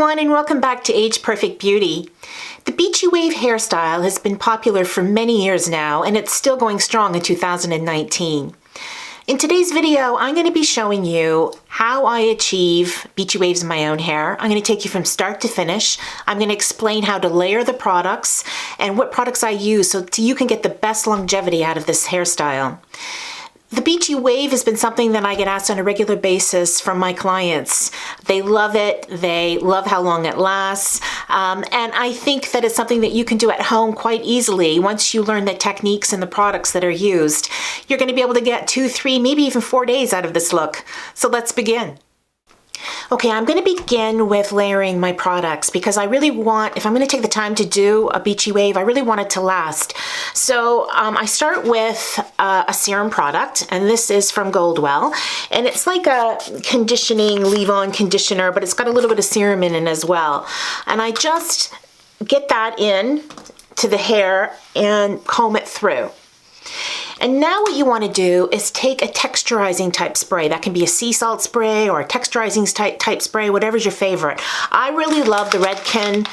everyone, and welcome back to Age Perfect Beauty. The Beachy wave hairstyle has been popular for many years now, and it's still going strong in 2019. In today's video, I'm going to be showing you how I achieve Beachy waves in my own hair. I'm going to take you from start to finish. I'm going to explain how to layer the products and what products I use so you can get the best longevity out of this hairstyle. The Beachy wave has been something that I get asked on a regular basis from my clients. They love it. They love how long it lasts. And I think that it's something that you can do at home quite easily. Once you learn the techniques and the products that are used, you're going to be able to get 2, 3, maybe even 4 days out of this look. So let's begin. Okay, I'm going to begin with layering my products because I really want, if I'm going to take the time to do a Beachy wave, I really want it to last. So I start with a serum product, and this is from Goldwell, and it's like a conditioning leave-on conditioner, but it's got a little bit of serum in it as well. And I just get that in to the hair and comb it through. And now what you want to do is take a texturizing type spray. That can be a sea salt spray or a texturizing type spray, whatever's your favorite. I really love the Redken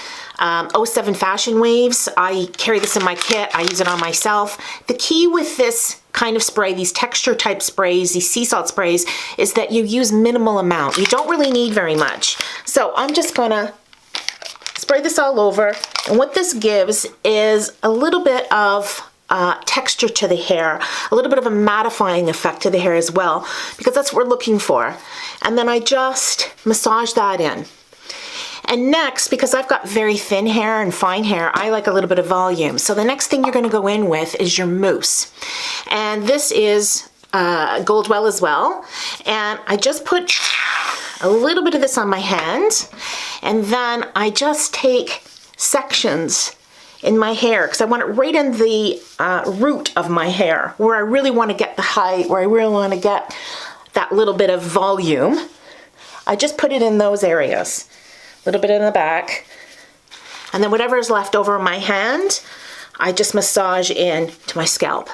07 Fashion Waves. I carry this in my kit. I use it on myself. The key with this kind of spray, these texture type sprays, these sea salt sprays, is that you use minimal amount. You don't really need very much. So I'm just gonna spray this all over. And what this gives is a little bit of texture to the hair, a little bit of a mattifying effect to the hair as well, because that's what we're looking for. And then I just massage that in. And next, because I've got very thin hair and fine hair, I like a little bit of volume. So the next thing you're going to go in with is your mousse. And this is Goldwell as well. And I just put a little bit of this on my hand, and then I just take sections in my hair because I want it right in the root of my hair where I really want to get the height, where I really want to get that little bit of volume. I just put it in those areas, a little bit in the back, and then whatever is left over in my hand, I just massage in to my scalp.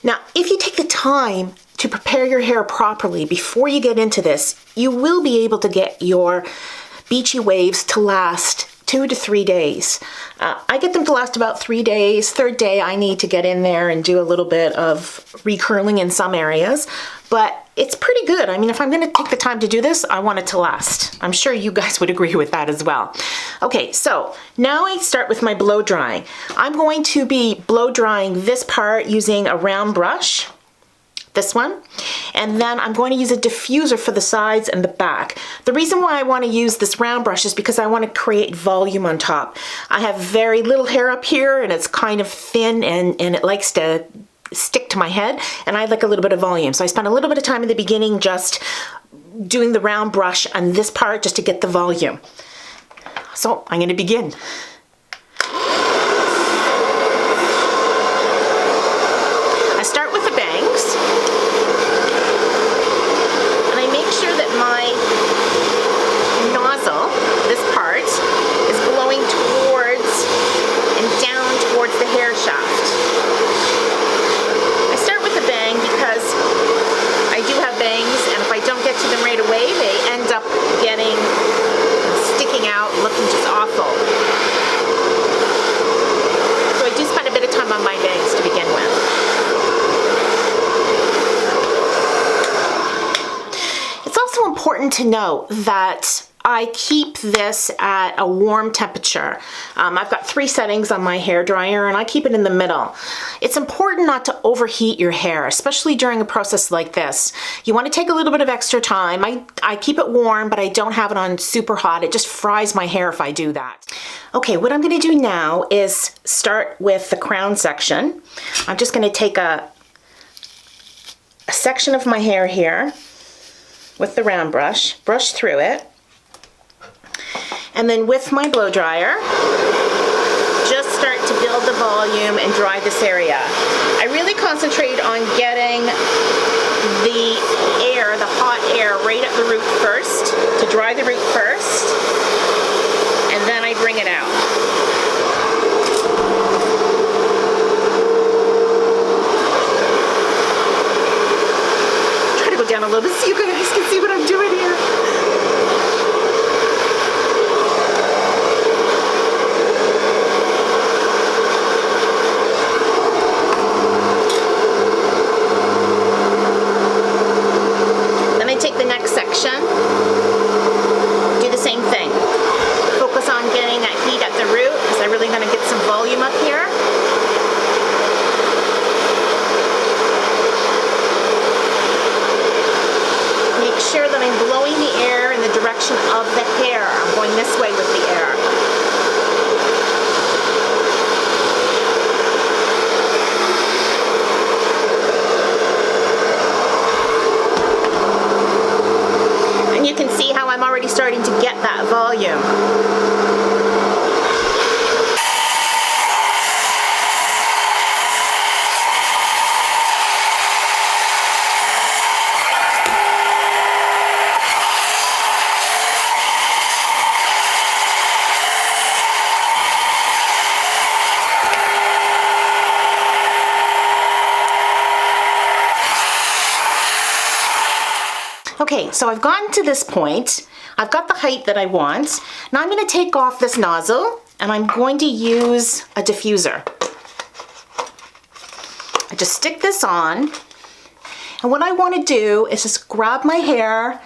Now, if you take the time to prepare your hair properly before you get into this, you will be able to get your Beachy waves to last 2 to 3 days. I get them to last about 3 days. Third day, I need to get in there and do a little bit of recurling in some areas, but it's pretty good. I mean, if I'm going to take the time to do this, I want it to last. I'm sure you guys would agree with that as well. Okay, so now I start with my blow drying. I'm going to be blow drying this part using a round brush, this one, and then I'm going to use a diffuser for the sides and the back. The reason why I want to use this round brush is because I want to create volume on top. I have very little hair up here and it's kind of thin and it likes to stick to my head, and I like a little bit of volume. So I spent a little bit of time in the beginning just doing the round brush on this part just to get the volume. So I'm going to begin. I start with the bangs. My nozzle, this part, is blowing towards and down towards the hair shaft. I start with the bang because I do have bangs, and if I don't get to them right away, they end up sticking out, looking just awful. So I do spend a bit of time on my bangs to begin with. Important to know that I keep this at a warm temperature. I've got 3 settings on my hair dryer, and I keep it in the middle. It's important not to overheat your hair, especially during a process like this. You want to take a little bit of extra time. I keep it warm, but I don't have it on super hot. It just fries my hair if I do that. Okay, what I'm going to do now is start with the crown section. I'm just going to take a section of my hair here with the round brush, brush through it, and then with my blow dryer, just start to build the volume and dry this area. I really concentrate on getting the air, the hot air, right at the root first, to dry the root first, and then I bring it out. Try to go down a little bit so you guys can see what I'm doing here. direction of the hair. I'm going this way with the air. And you can see how I'm already starting to get that volume. Okay, so I've gotten to this point. I've got the height that I want. Now I'm going to take off this nozzle and I'm going to use a diffuser. I just stick this on, and what I want to do is just grab my hair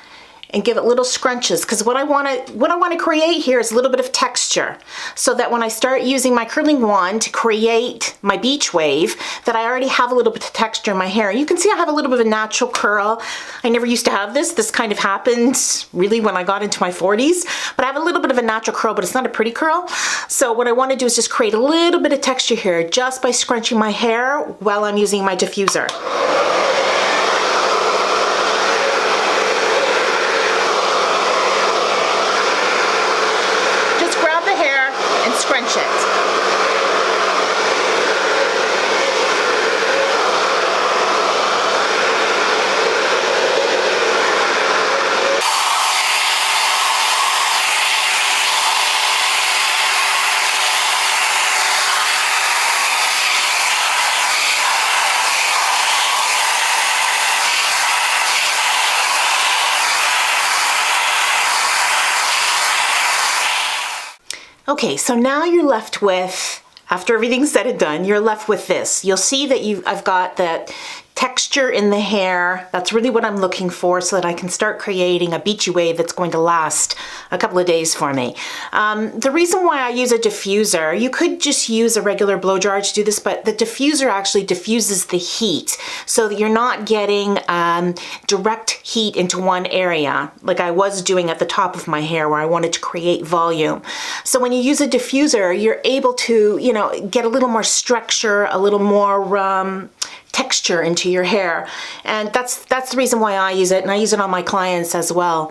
and give it little scrunches, because what I want to create here is a little bit of texture, so that when I start using my curling wand to create my beach wave, that I already have a little bit of texture in my hair. You can see I have a little bit of a natural curl. I never used to have this. This kind of happened really when I got into my 40s, but I have a little bit of a natural curl, but it's not a pretty curl. So what I want to do is just create a little bit of texture here just by scrunching my hair while I'm using my diffuser. Scrunch it. Okay, so now you're left with, after everything's said and done, you're left with this. You'll see that I've got that texture in the hair. That's really what I'm looking for, so that I can start creating a beachy wave that's going to last a couple of days for me. The reason why I use a diffuser, you could just use a regular blow dryer to do this, but the diffuser actually diffuses the heat so that you're not getting direct heat into one area like I was doing at the top of my hair where I wanted to create volume. So when you use a diffuser, you're able to, you know, get a little more structure, a little more texture into your hair, and that's the reason why I use it, and I use it on my clients as well.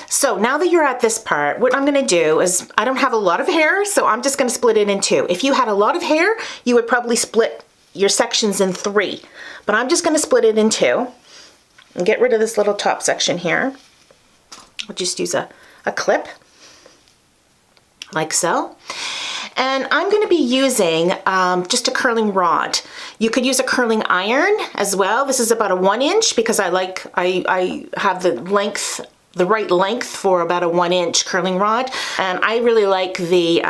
So now that you're at this part, what I'm going to do is, I don't have a lot of hair, so I'm just going to split it in two. If you had a lot of hair, you would probably split your sections in three, but I'm just going to split it in two and get rid of this little top section here. I'll just use a clip like so. And I'm going to be using just a curling rod. You could use a curling iron as well. This is about a 1 inch because I have the right length for about a 1 inch curling rod, and I really like the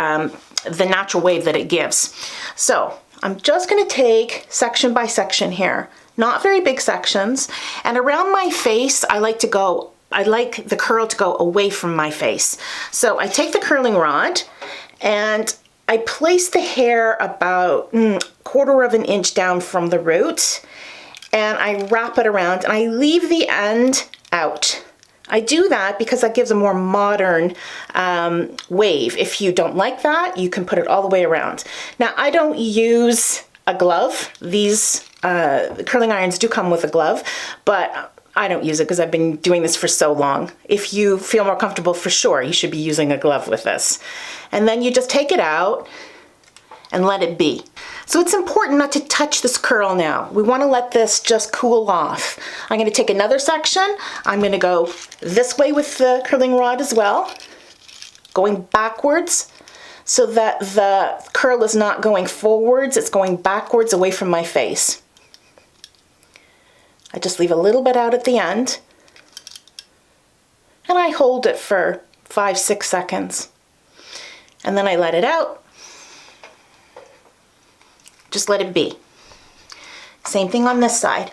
natural wave that it gives. So I'm just going to take section by section here, not very big sections, and around my face I like the curl to go away from my face. So I take the curling rod and I place the hair about 1/4 of an inch down from the root, and I wrap it around and I leave the end out. I do that because that gives a more modern wave. If you don't like that, you can put it all the way around. Now, I don't use a glove. These curling irons do come with a glove, but I don't use it because I've been doing this for so long. If you feel more comfortable, for sure, you should be using a glove with this. And then you just take it out and let it be. So it's important not to touch this curl now. We want to let this just cool off. I'm going to take another section. I'm going to go this way with the curling rod as well, going backwards so that the curl is not going forwards, it's going backwards away from my face. I just leave a little bit out at the end, and I hold it for 5-6 seconds, and then I let it out. Just let it be. Same thing on this side.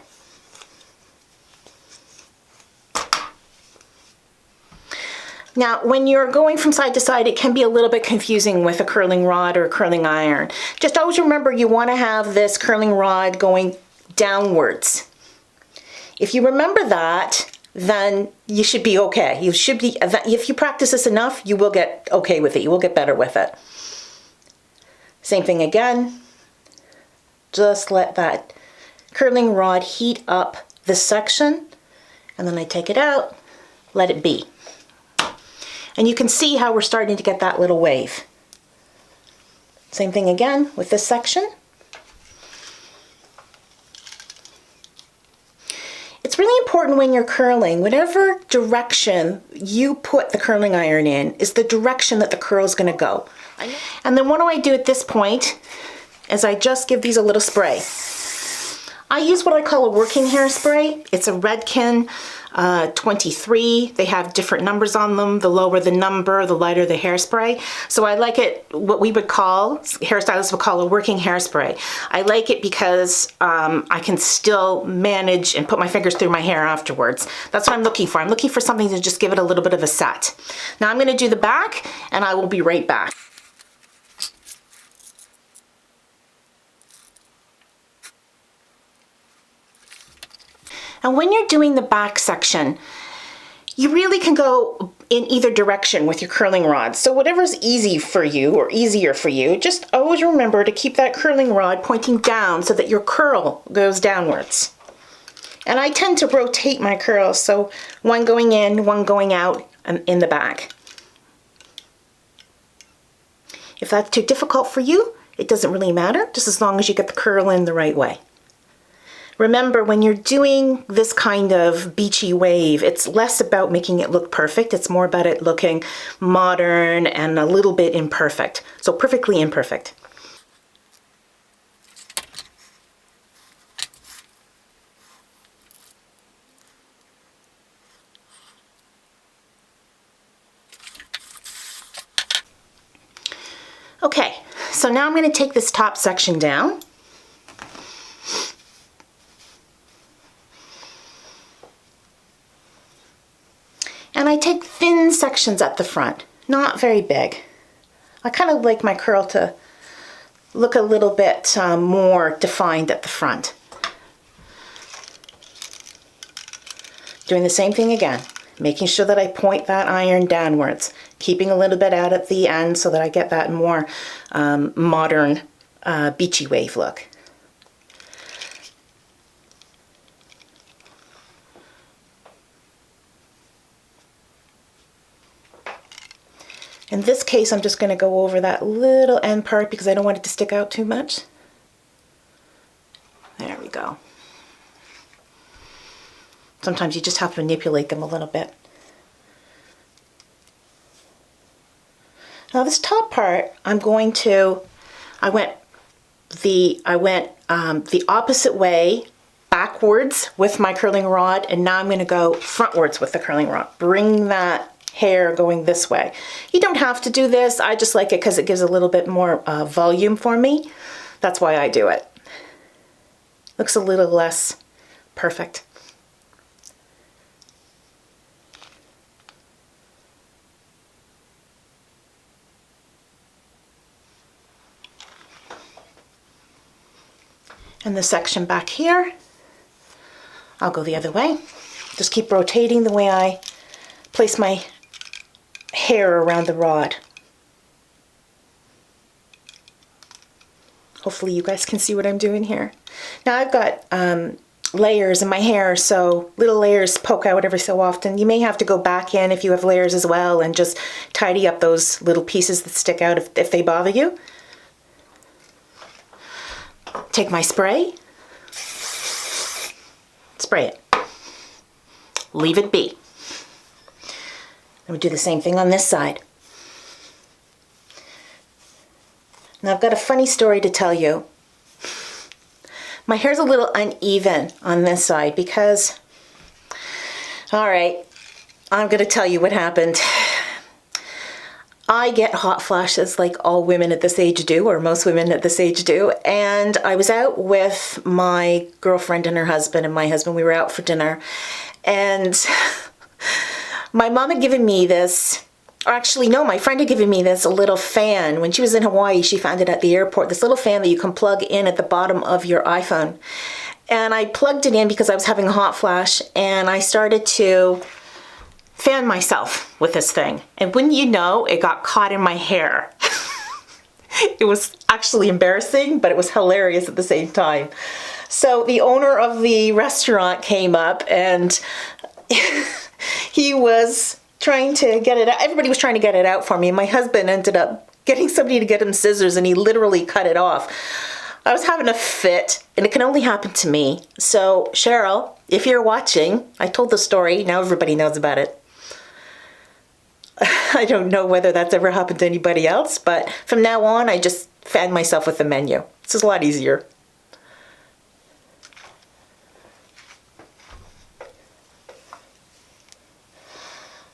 Now, when you're going from side to side, it can be a little bit confusing with a curling rod or a curling iron. Just always remember, you want to have this curling rod going downwards. If you remember that, then you should be okay. You should be, if you practice this enough, you will get okay with it. You will get better with it. Same thing again. Just let that curling rod heat up this section, and then I take it out, let it be. And you can see how we're starting to get that little wave. Same thing again with this section. It's really important when you're curling, whatever direction you put the curling iron in is the direction that the curl is going to go. And then what do I do at this point is I just give these a little spray. I use what I call a working hairspray. It's a Redken 23. They have different numbers on them. The lower the number, the lighter the hairspray. So I like it, what we would call, hairstylists would call a working hairspray. I like it because I can still manage and put my fingers through my hair afterwards. That's what I'm looking for. I'm looking for something to just give it a little bit of a set. Now I'm gonna do the back and I will be right back. And when you're doing the back section, you really can go in either direction with your curling rod. So whatever's easy for you or easier for you, just always remember to keep that curling rod pointing down so that your curl goes downwards. And I tend to rotate my curls, so one going in, one going out and in the back. If that's too difficult for you, it doesn't really matter, just as long as you get the curl in the right way. Remember, when you're doing this kind of beachy wave, it's less about making it look perfect. It's more about it looking modern and a little bit imperfect. So perfectly imperfect. Okay, so now I'm going to take this top section down. And I take thin sections at the front, not very big. I kind of like my curl to look a little bit more defined at the front. Doing the same thing again, making sure that I point that iron downwards, keeping a little bit out at the end so that I get that more modern beachy wave look. In this case, I'm just going to go over that little end part because I don't want it to stick out too much. There we go. Sometimes you just have to manipulate them a little bit. Now this top part, I went the opposite way, backwards with my curling rod, and now I'm going to go frontwards with the curling rod. Bring that hair going this way. You don't have to do this. I just like it because it gives a little bit more volume for me. That's why I do it. Looks a little less perfect. And the section back here, I'll go the other way. Just keep rotating the way I place my hair around the rod. Hopefully you guys can see what I'm doing here. Now I've got layers in my hair, so little layers poke out every so often. You may have to go back in if you have layers as well and just tidy up those little pieces that stick out if they bother you. Take my spray, spray it, leave it be. I'm going to do the same thing on this side. Now I've got a funny story to tell you. My hair's a little uneven on this side because, all right, I'm going to tell you what happened. I get hot flashes like all women at this age do, or most women at this age do, and I was out with my girlfriend and her husband and my husband. We were out for dinner, and my mom had given me this, or actually no, my friend had given me this little fan. When she was in Hawaii, she found it at the airport, this little fan that you can plug in at the bottom of your iPhone. and I plugged it in because I was having a hot flash, and I started to fan myself with this thing. And wouldn't you know, it got caught in my hair. It was actually embarrassing, but it was hilarious at the same time. So the owner of the restaurant came up, and he was trying to get it out. Everybody was trying to get it out for me. My husband ended up getting somebody to get him scissors, and he literally cut it off. I was having a fit, and it can only happen to me. So Cheryl, if you're watching, I told the story, now everybody knows about it. I don't know whether that's ever happened to anybody else, but from now on, I just fan myself with the menu. This is a lot easier.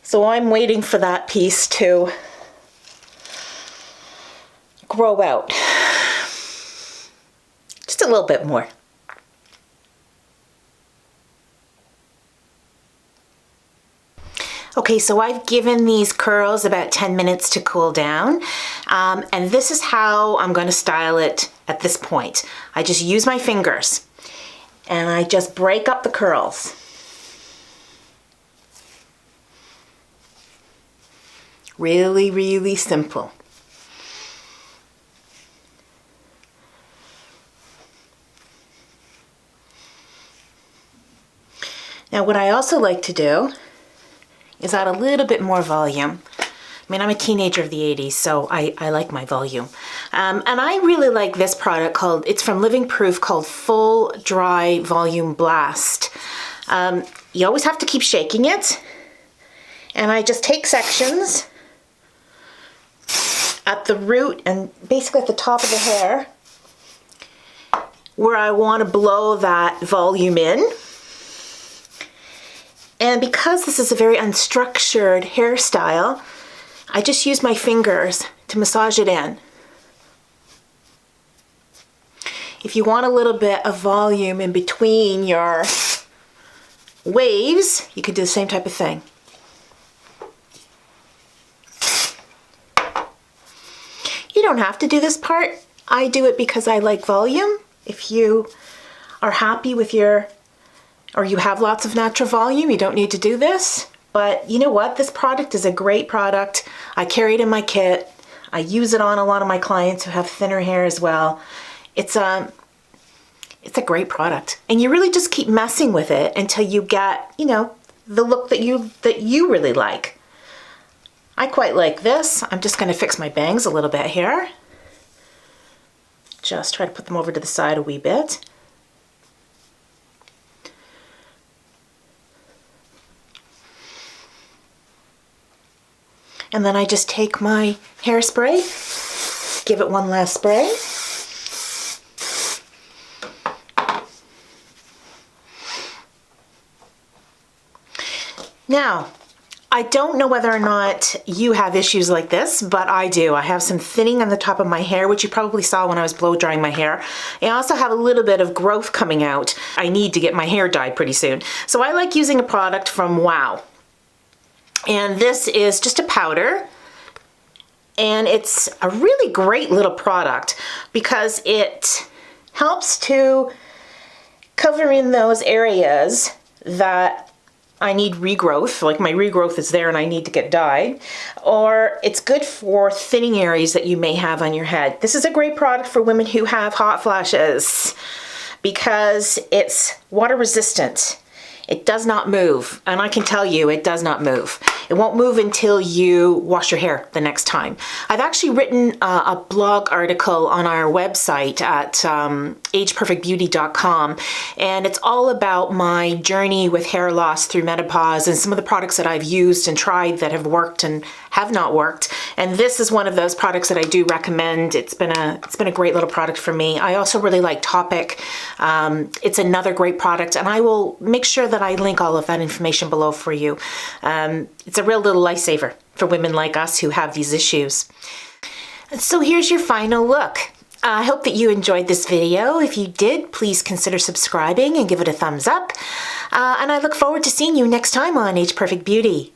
So I'm waiting for that piece to grow out. Just a little bit more. Okay, so I've given these curls about 10 minutes to cool down, and this is how I'm going to style it at this point. I just use my fingers, and I just break up the curls. Really, really simple. Now, what I also like to do is add a little bit more volume. I mean, I'm a teenager of the 80s, so I like my volume. And I really like this product it's from Living Proof, called Full Dry Volume Blast. You always have to keep shaking it. And I just take sections at the root and basically at the top of the hair where I want to blow that volume in. And because this is a very unstructured hairstyle, I just use my fingers to massage it in. If you want a little bit of volume in between your waves, you could do the same type of thing. You don't have to do this part. I do it because I like volume. If you are happy with or you have lots of natural volume, you don't need to do this. But you know what? This product is a great product. I carry it in my kit. I use it on a lot of my clients who have thinner hair as well. It's a great product. And you really just keep messing with it until you get, the look that you really like. I quite like this. I'm just going to fix my bangs a little bit here. Just try to put them over to the side a wee bit. And then I just take my hairspray, give it one last spray. Now, I don't know whether or not you have issues like this, but I do. I have some thinning on the top of my hair, which you probably saw when I was blow drying my hair. I also have a little bit of growth coming out. I need to get my hair dyed pretty soon. So I like using a product from Wow. And this is just a powder, and it's a really great little product because it helps to cover in those areas that I need regrowth, like my regrowth is there and I need to get dyed, or it's good for thinning areas that you may have on your head. This is a great product for women who have hot flashes because it's water resistant. It does not move, and I can tell you it does not move. It won't move until you wash your hair the next time. I've actually written a blog article on our website at ageperfectbeauty.com, and it's all about my journey with hair loss through menopause and some of the products that I've used and tried that have worked and have not worked. And this is one of those products that I do recommend. It's been a great little product for me. I also really like Topic. It's another great product, and I will make sure that I link all of that information below for you. It's a real little lifesaver for women like us who have these issues. So here's your final look. I hope that you enjoyed this video. If you did, please consider subscribing and give it a thumbs up. And I look forward to seeing you next time on Age Perfect Beauty.